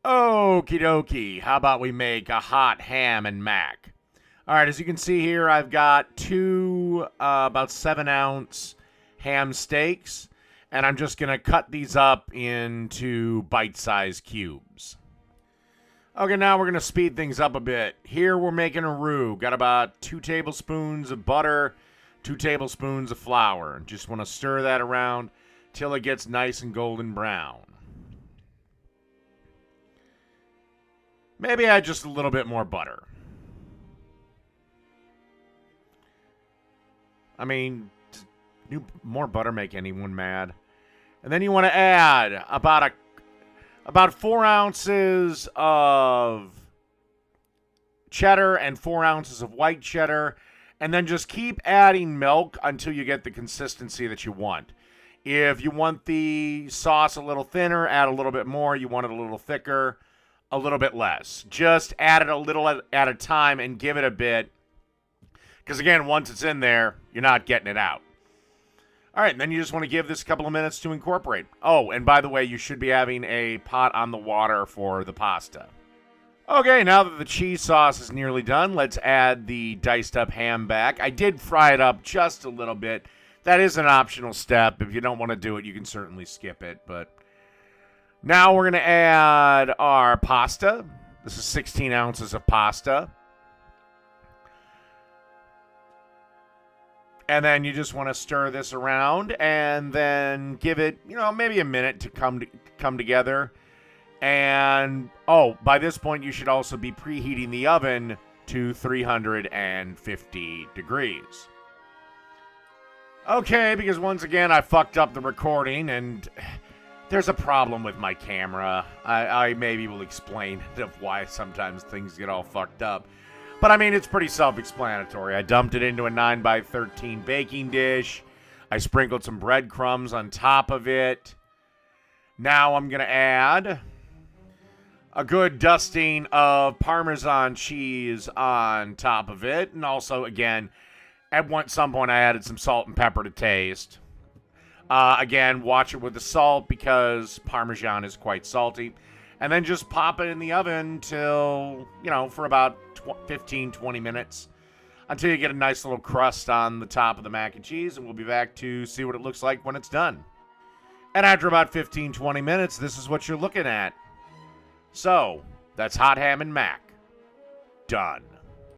Okie dokie. How about we make a hot ham and mac? All right, as you can see here, I've got two about 7-ounce ham steaks, and I'm just going to cut these up into bite-sized cubes. Okay, now we're going to speed things up a bit. Here we're making a roux. Got about 2 tablespoons of butter, 2 tablespoons of flour. Just want to stir that around till it gets nice and golden brown. Maybe add just a little bit more butter. I mean, more butter make anyone mad. And then you want to add about 4 ounces of cheddar and 4 ounces of white cheddar, and then just keep adding milk until you get the consistency that you want. If you want the sauce a little thinner, add a little bit more. You want it a little thicker, a little bit less. Just add it a little at a time and give it a bit. Because again, once it's in there, you're not getting it out. All right, and then you just want to give this a couple of minutes to incorporate. Oh, and by the way, you should be having a pot on the water for the pasta. Okay, now that the cheese sauce is nearly done, let's add the diced up ham back. I did fry it up just a little bit. That is an optional step. If you don't want to do it, you can certainly skip it. But now we're going to add our pasta. This is 16 ounces of pasta. And then you just want to stir this around and then give it, maybe a minute to come together. And, by this point, you should also be preheating the oven to 350 degrees. Okay, because once again, I fucked up the recording, and there's a problem with my camera. I maybe will explain of why sometimes things get all fucked up. But, I mean, it's pretty self-explanatory. I dumped it into a 9x13 baking dish. I sprinkled some breadcrumbs on top of it. Now I'm going to add a good dusting of Parmesan cheese on top of it. And also, again, at some point I added some salt and pepper to taste. Again, watch it with the salt because Parmesan is quite salty. And then just pop it in the oven till, for about 15-20 minutes until you get a nice little crust on the top of the mac and cheese, and we'll be back to see what it looks like when it's done. And after about 15-20 minutes, this is what you're looking at. So, that's hot ham and mac. Done.